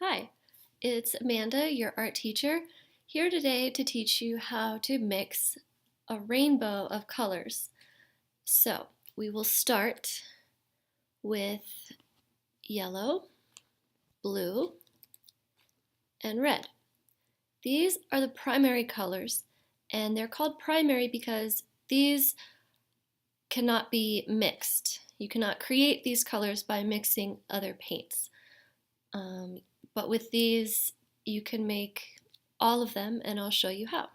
Hi, it's Amanda, your art teacher, here today to teach you how to mix a rainbow of colors. So we will start with yellow, blue, and red. These are the primary colors, and they're called primary because these cannot be mixed. You cannot create these colors by mixing other paints. But with these, you can make all of them, and I'll show you how.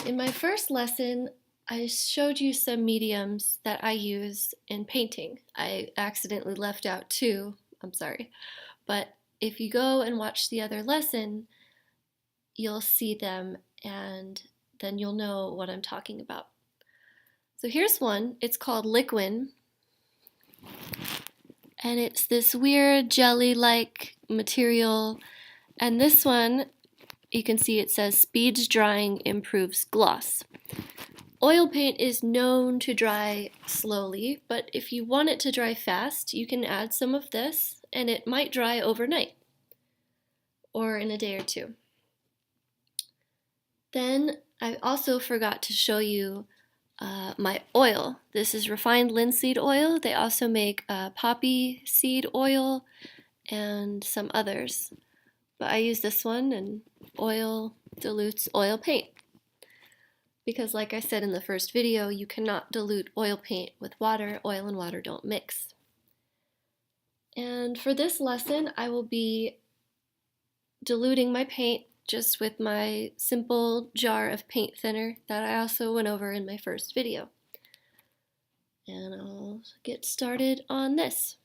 In my first lesson, I showed you some mediums that I use in painting. I accidentally left out two, I'm sorry. But if you go and watch the other lesson, you'll see them and then you'll know what I'm talking about. So here's one, it's called Liquin. And it's this weird jelly-like material. And this one, you can see it says speeds drying, improves gloss. Oil paint is known to dry slowly, but if you want it to dry fast, you can add some of this and it might dry overnight or in a day or two. Then I also forgot to show you my oil. This is refined linseed oil. They also make poppy seed oil and some others. But I use this one, and oil dilutes oil paint. Because like I said in the first video, you cannot dilute oil paint with water. Oil and water don't mix. And for this lesson, I will be diluting my paint just with my simple jar of paint thinner that I also went over in my first video. And I'll get started on this.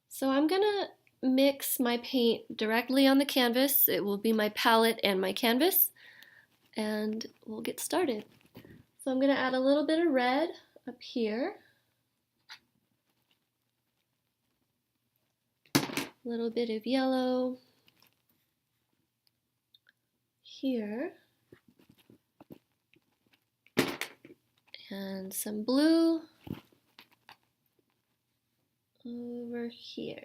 So I'm gonna mix my paint directly on the canvas. It will be my palette and my canvas. And we'll get started. So I'm gonna add a little bit of red up here. A little bit of yellow here, and some blue over here.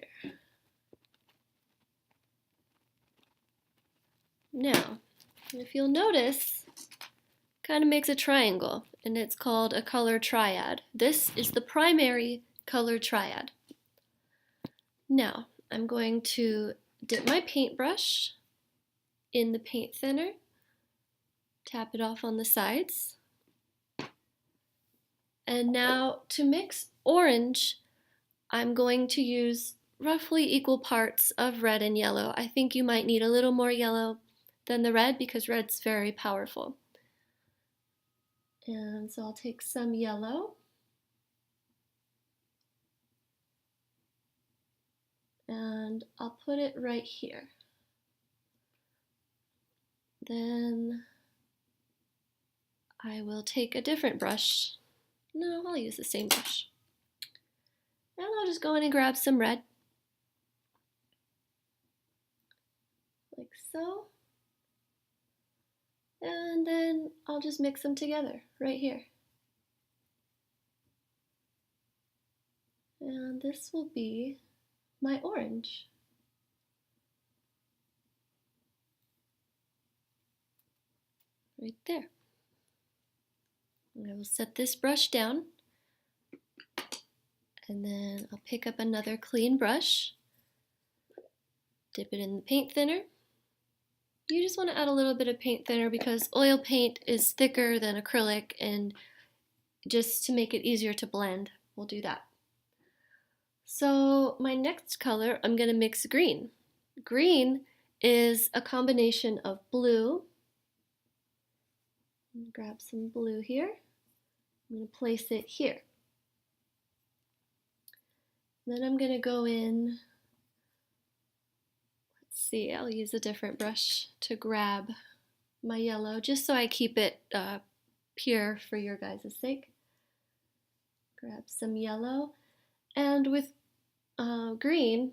Now, if you'll notice, kind of makes a triangle, and it's called a color triad. This is the primary color triad. Now, I'm going to dip my paintbrush in the paint thinner, tap it off on the sides. And now to mix orange, I'm going to use roughly equal parts of red and yellow. I think you might need a little more yellow than the red because red's very powerful. And so I'll take some yellow and I'll put it right here. Then I will take a different brush. No, I'll use the same brush. And I'll just go in and grab some red. Like so. And then I'll just mix them together right here. And this will be my orange. Right there. I will set this brush down, and then I'll pick up another clean brush, dip it in the paint thinner. You just want to add a little bit of paint thinner because oil paint is thicker than acrylic, and just to make it easier to blend, we'll do that. So my next color, I'm going to mix green. Green is a combination of blue. Grab some blue here. I'm going to place it here. Then I'm going to go in, let's see, I'll use a different brush to grab my yellow, just so I keep it pure for your guys' sake. Grab some yellow, and with green,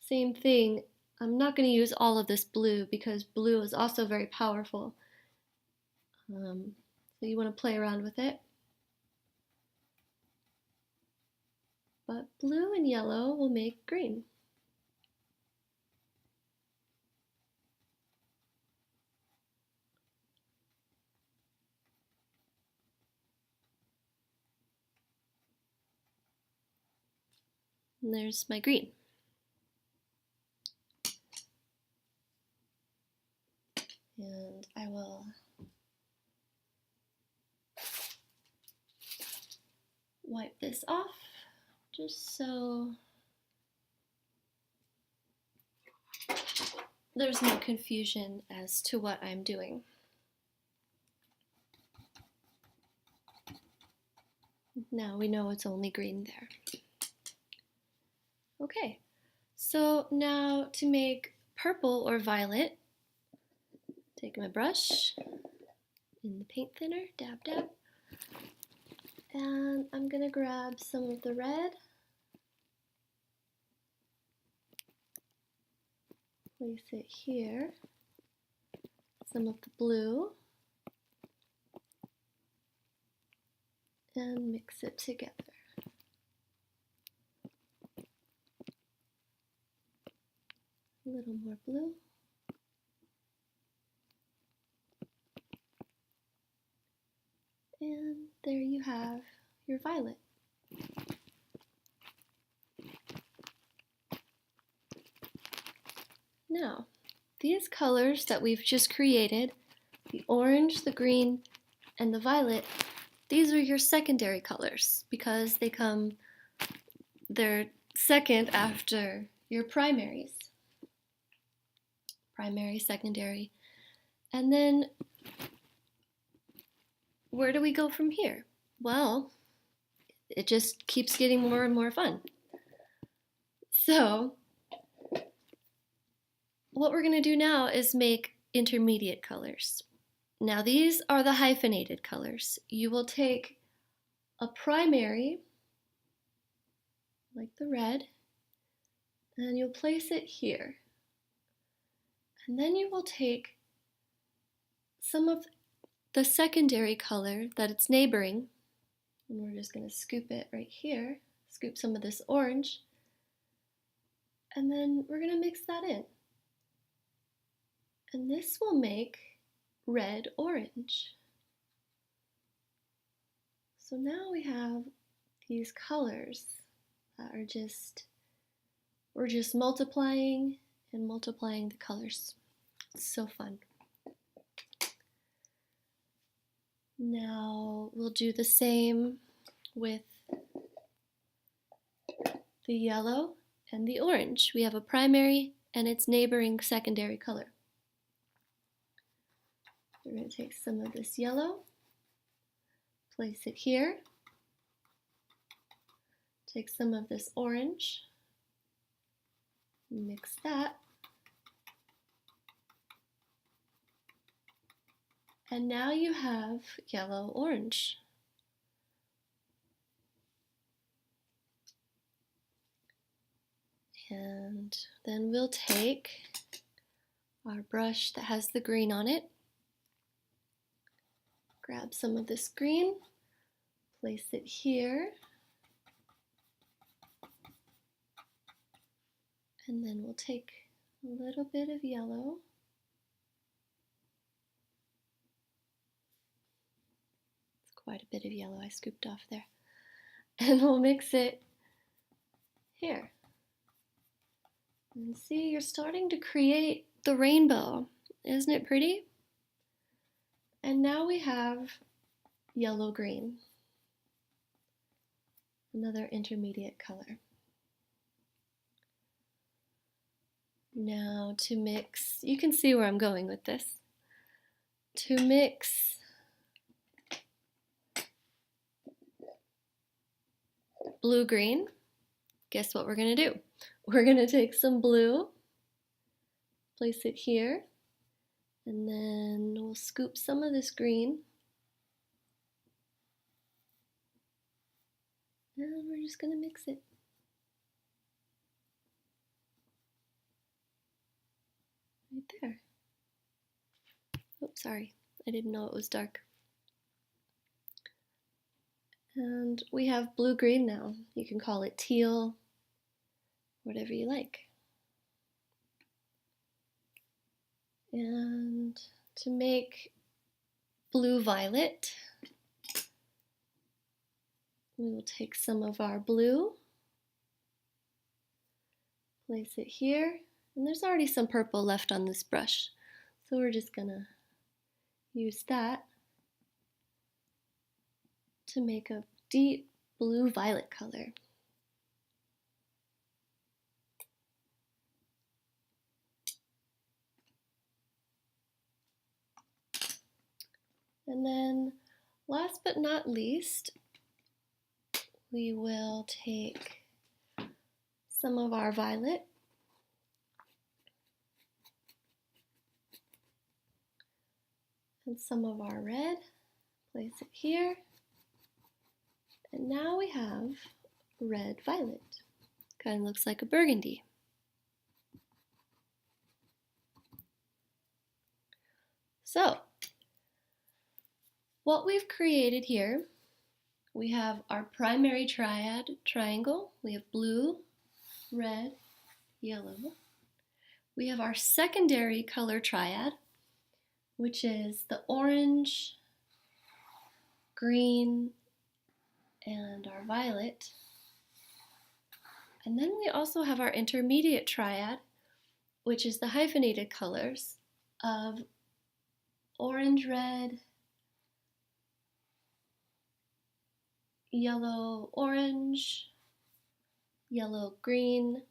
same thing. I'm not going to use all of this blue because blue is also very powerful. So you want to play around with it. but blue and yellow will make green. And there's my green. And I will wipe this off just so there's no confusion as to what I'm doing. Now we know it's only green there. Okay, so now to make purple or violet, take my brush in the paint thinner, dab dab, and I'm gonna grab some of the red, place it here, some of the blue, and mix it together. A little more blue. And there you have your violet. Now, these colors that we've just created, the orange, the green, and the violet, these are your secondary colors because they're second after your primaries. Primary, secondary. And then where do we go from here? Well, it just keeps getting more and more fun. So, what we're going to do now is make intermediate colors. Now these are the hyphenated colors. You will take a primary, like the red, and you'll place it here. And then you will take some of the secondary color that it's neighboring, and we're just going to scoop it right here, scoop some of this orange, and then we're going to mix that in. And this will make red-orange. So now we have these colors that are we're just multiplying and multiplying the colors. It's so fun. Now we'll do the same with the yellow and the orange. We have a primary and its neighboring secondary color. We're going to take some of this yellow, place it here, take some of this orange, mix that, and now you have yellow-orange. And then we'll take our brush that has the green on it, grab some of this green, place it here, and then we'll take a little bit of yellow, it's quite a bit of yellow I scooped off there, and we'll mix it here. And see, you're starting to create the rainbow. Isn't it pretty? And now we have yellow-green, another intermediate color. Now to mix, you can see where I'm going with this. To mix blue-green, guess what we're going to do? We're going to take some blue, place it here, and then we'll scoop some of this green, and we're just going to mix it. Right there. Oops, sorry, I didn't know it was dark. And we have blue-green now. You can call it teal, whatever you like. And to make blue-violet, we will take some of our blue, place it here, and there's already some purple left on this brush, so we're just gonna use that to make a deep blue-violet color. And then, last but not least, we will take some of our violet and some of our red, place it here, and now we have red-violet. Kind of looks like a burgundy. So, what we've created here, we have our primary triad triangle. We have blue, red, yellow. We have our secondary color triad, which is the orange, green, and our violet. And then we also have our intermediate triad, which is the hyphenated colors of orange, red, yellow, orange, yellow, green,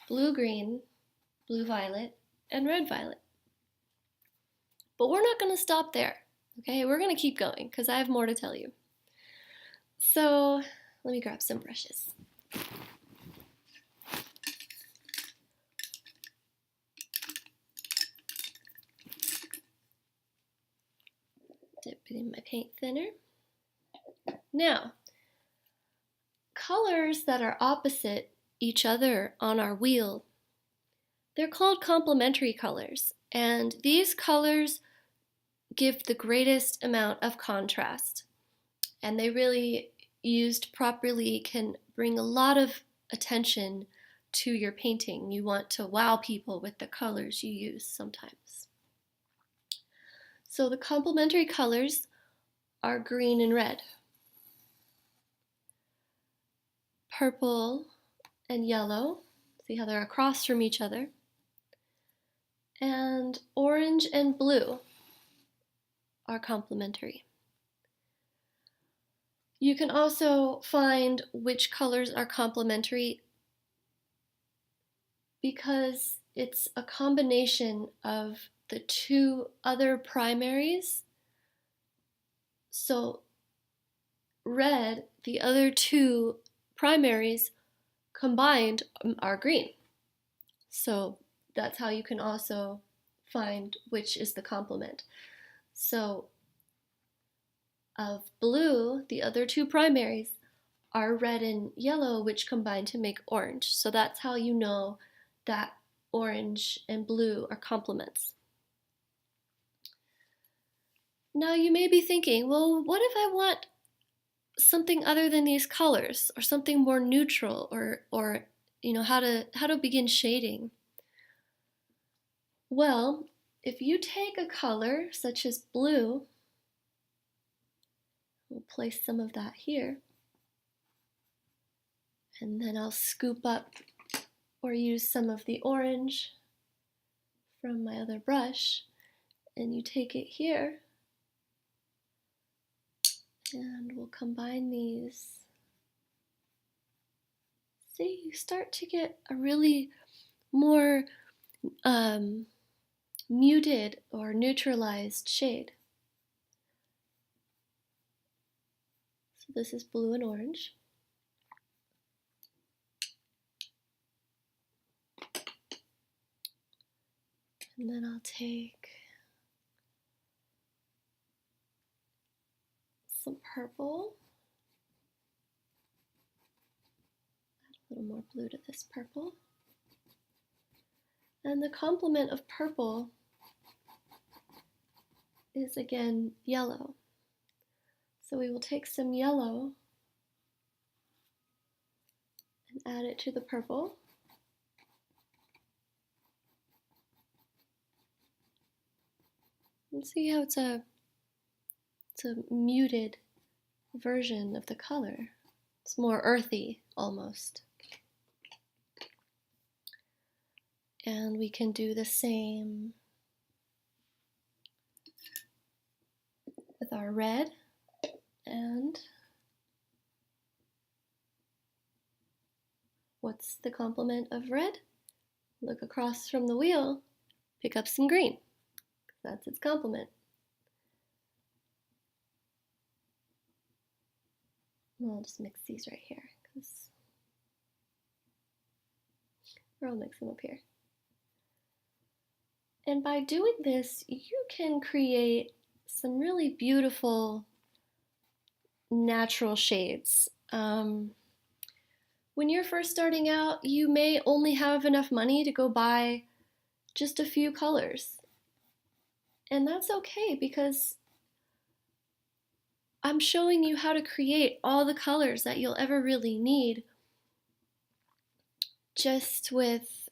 blue, violet, and red, violet. But we're not going to stop there, okay? We're going to keep going because I have more to tell you. So let me grab some brushes. Dip it in my paint thinner. Now, colors that are opposite each other on our wheel, they're called complementary colors, and these colors give the greatest amount of contrast, and they really, used properly, can bring a lot of attention to your painting. You want to wow people with the colors you use sometimes. So the complementary colors are green and red, purple and yellow, see how they're across from each other, and orange and blue are complementary. You can also find which colors are complementary because it's a combination of the two other primaries. So red, the other two primaries combined are green. So that's how you can also find which is the complement. So of blue, the other two primaries are red and yellow, which combine to make orange. So that's how you know that orange and blue are complements. Now you may be thinking, well, what if I want something other than these colors, or something more neutral, or you know, how to begin shading? Well, if you take a color such as blue, we'll place some of that here, and then I'll scoop up or use some of the orange from my other brush, and you take it here, and we'll combine these. See, you start to get a really more muted or neutralized shade. So this is blue and orange. And then I'll take some purple. Add a little more blue to this purple. And the complement of purple is again yellow. So we will take some yellow and add it to the purple. And see how it's a muted version of the color. It's more earthy almost. And we can do the same with our red. And what's the complement of red? Look across from the wheel, pick up some green. That's its complement. I'll just mix these right here because I'll mix them up here. And by doing this, you can create some really beautiful natural shades. When you're first starting out, you may only have enough money to go buy just a few colors. And that's okay because I'm showing you how to create all the colors that you'll ever really need just with,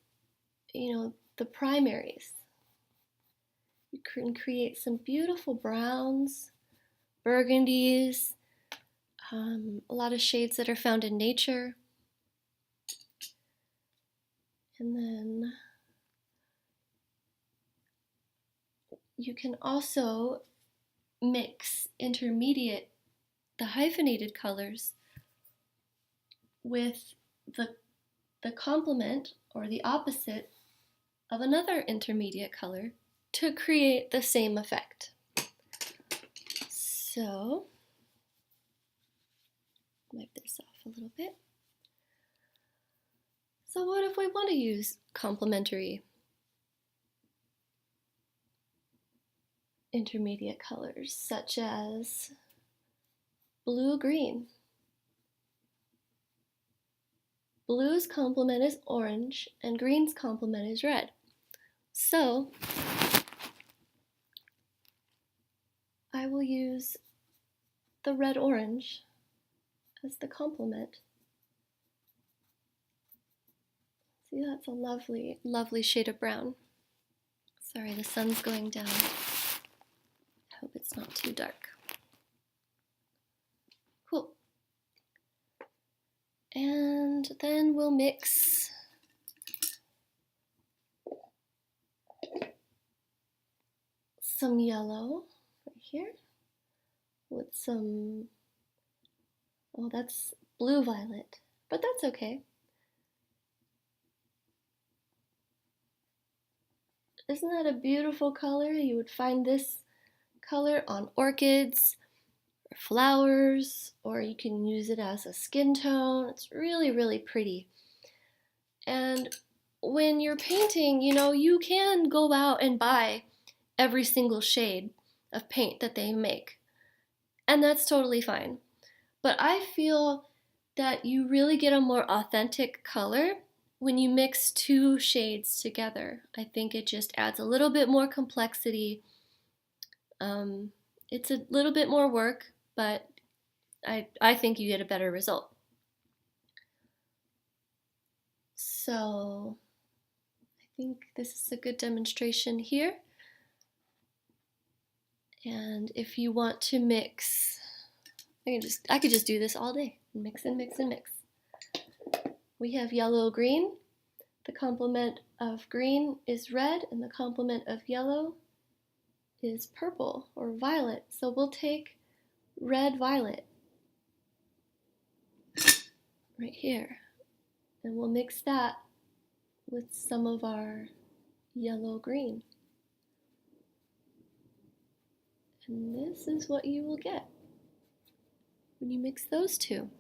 the primaries. You can create some beautiful browns, burgundies, a lot of shades that are found in nature. And then you can also mix the hyphenated colors with the complement or the opposite of another intermediate color to create the same effect. So, wipe this off a little bit. So what if we want to use complementary intermediate colors such as blue-green? Blue's complement is orange and green's complement is red. So I will use the red-orange as the complement. See, that's a lovely, lovely shade of brown. Sorry, the sun's going down. I hope it's not too dark. Cool. And then we'll mix some yellow right here with some, oh, that's blue-violet, but that's okay. Isn't that a beautiful color? You would find this color on orchids, or flowers, or you can use it as a skin tone. It's really, really pretty. And when you're painting, you can go out and buy every single shade of paint that they make. And that's totally fine. But I feel that you really get a more authentic color when you mix two shades together. I think it just adds a little bit more complexity. It's a little bit more work, but I think you get a better result. So I think this is a good demonstration here. And if you want to mix, I could just do this all day. Mix and mix and mix. We have yellow, green. The complement of green is red, and the complement of yellow is purple or violet. So we'll take red, violet right here, and we'll mix that with some of our yellow, green. And this is what you will get when you mix those two.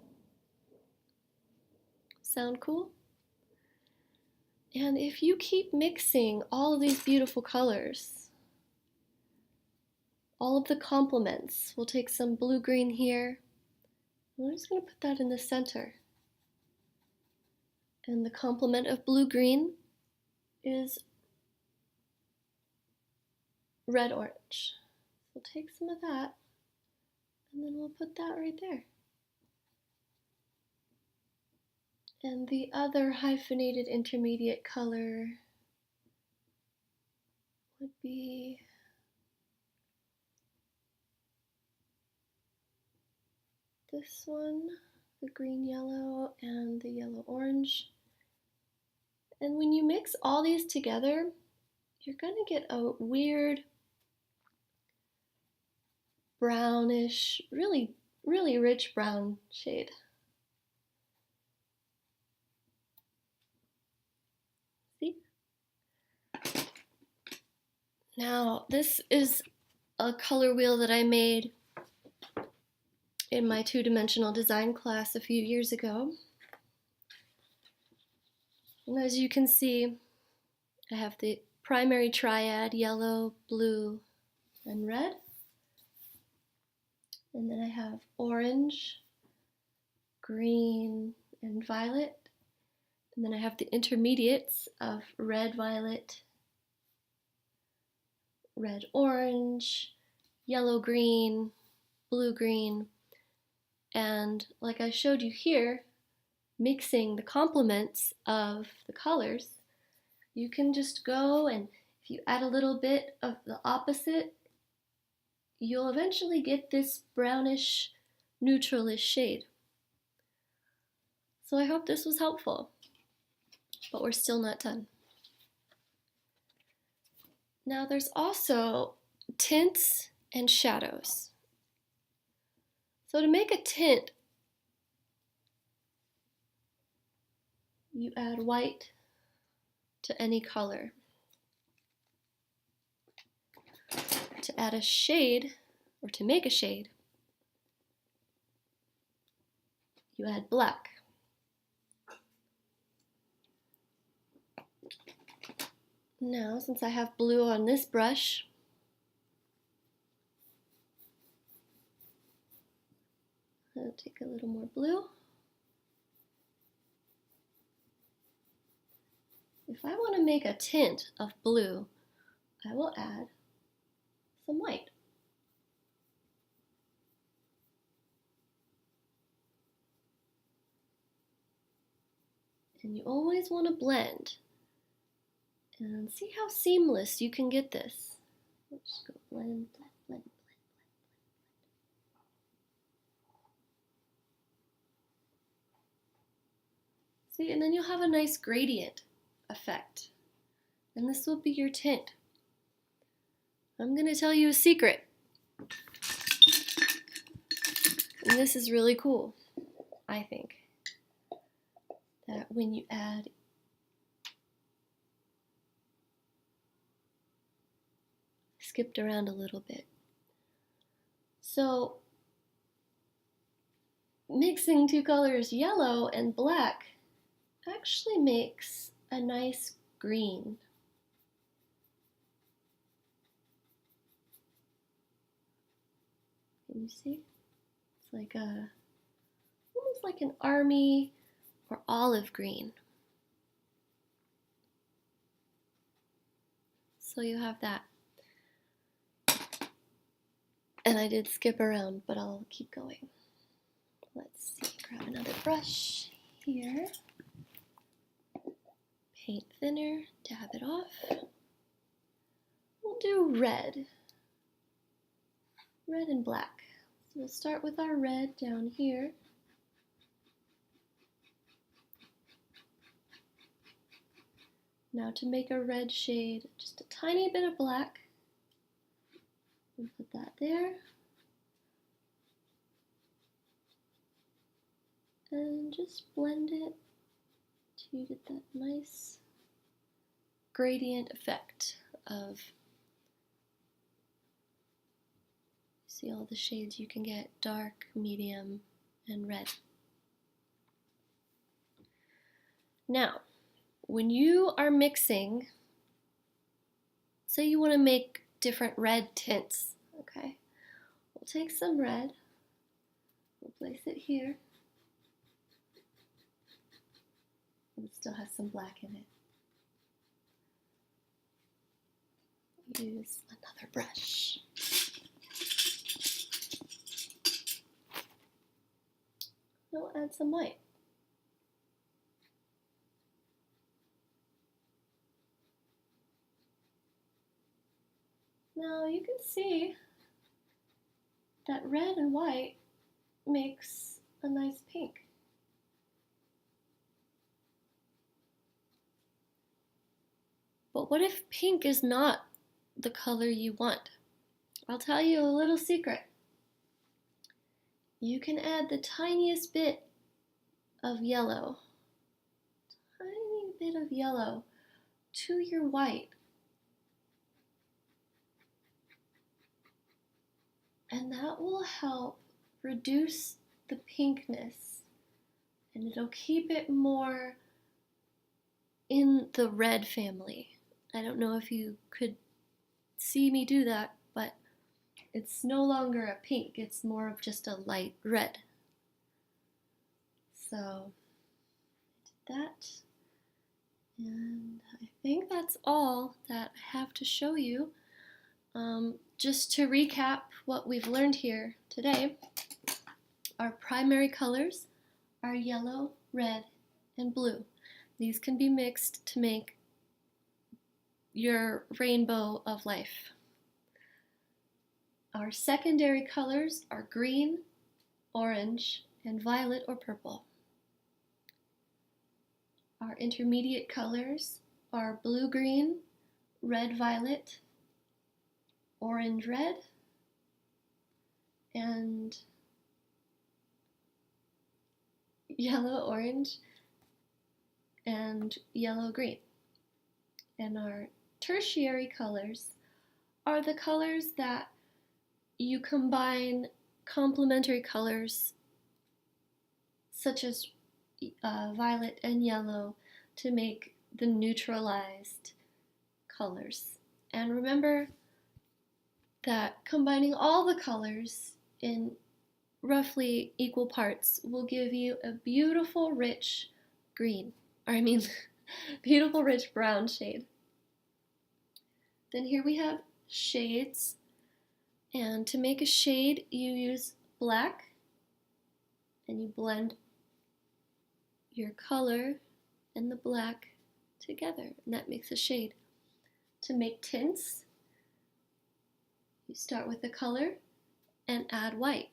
Sound cool? And if you keep mixing all of these beautiful colors, all of the complements, we'll take some blue-green here. We're just going to put that in the center. And the complement of blue-green is red-orange. So take some of that And then we'll put that right there. And the other hyphenated intermediate color would be this one, the green yellow and the yellow orange. And when you mix all these together, you're going to get a weird brownish, really rich brown shade. See? Now, this is a color wheel that I made in my two-dimensional design class a few years ago. And as you can see, I have the primary triad, yellow, blue, and red. And then I have orange, green, and violet. And then I have the intermediates of red, violet, red, orange, yellow, green, blue, green. And like I showed you here, mixing the complements of the colors, you can just go and if you add a little bit of the opposite, you'll eventually get this brownish, neutralish shade. So I hope this was helpful, but we're still not done. Now there's also tints and shadows. So to make a tint, you add white to any color. To add a shade, or to make a shade, you add black. Now, since I have blue on this brush, I'll take a little more blue. If I want to make a tint of blue, I will add some white. And you always want to blend. And see how seamless you can get this. Let's just go blend, blend, blend, blend, blend. See, and then you'll have a nice gradient effect. And this will be your tint. I'm going to tell you a secret. And this is really cool, I think. That when you add skipped around a little bit. So mixing two colors, yellow and black, actually makes a nice green. Can you see? It's like almost like an army or olive green. So you have that. And I did skip around, but I'll keep going. Let's see, grab another brush here. Paint thinner, dab it off. We'll do red. Red and black. So we'll start with our red down here. Now to make a red shade, just a tiny bit of black. We'll put that there. And just blend it till you get that nice gradient effect of, see all the shades you can get, dark, medium, and red. Now, when you are mixing, say you want to make different red tints, okay? We'll take some red, we'll place it here. It still has some black in it. Use another brush. We'll add some white. Now you can see that red and white makes a nice pink. But what if pink is not the color you want? I'll tell you a little secret. You can add the tiniest bit of yellow, to your white. And that will help reduce the pinkness, and it'll keep it more in the red family. I don't know if you could see me do that, but it's no longer a pink, it's more of just a light red. So I did that, and I think that's all that I have to show you. Just to recap what we've learned here today, our primary colors are yellow, red, and blue. These can be mixed to make your rainbow of life. Our secondary colors are green, orange, and violet or purple. Our intermediate colors are blue-green, red-violet, orange-red, and yellow-orange, and yellow-green. And our tertiary colors are the colors that you combine complementary colors such as violet and yellow to make the neutralized colors. And remember that combining all the colors in roughly equal parts will give you a beautiful rich green, beautiful rich brown shade. Then here we have shades, and to make a shade you use black and you blend your color and the black together, and that makes a shade. To make tints, you start with the color and add white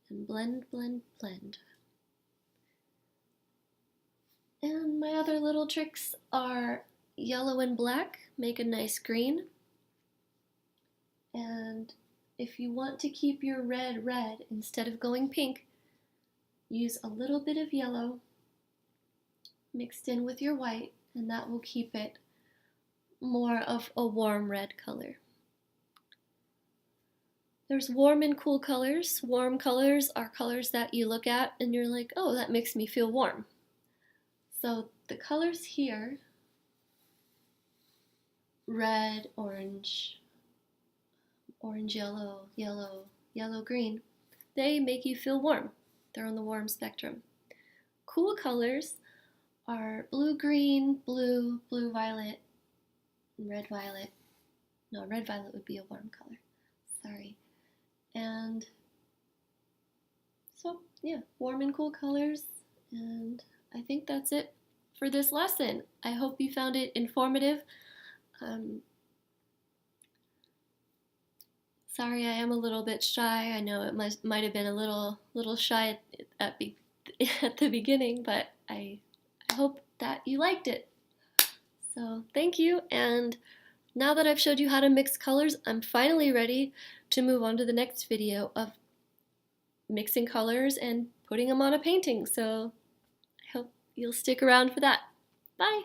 and blend, blend, blend. And my other little tricks are yellow and black make a nice green, and if you want to keep your red red instead of going pink, use a little bit of yellow mixed in with your white, and that will keep it more of a warm red color. There's warm and cool colors. Warm colors are colors that you look at and you're like, oh, that makes me feel warm. So the colors here, red, orange, orange, yellow, yellow, yellow, green, they make you feel warm. They're on the warm spectrum. Cool colors are blue, green, blue, blue, violet, and red, violet. No, red, violet would be a warm color. Sorry. And so, yeah, warm and cool colors. And I think that's it for this lesson. I hope you found it informative. Sorry, I am a little bit shy. I know it might have been a little shy at the beginning, but I hope that you liked it. So thank you, and now that I've showed you how to mix colors, I'm finally ready to move on to the next video of mixing colors and putting them on a painting. So I hope you'll stick around for that. Bye!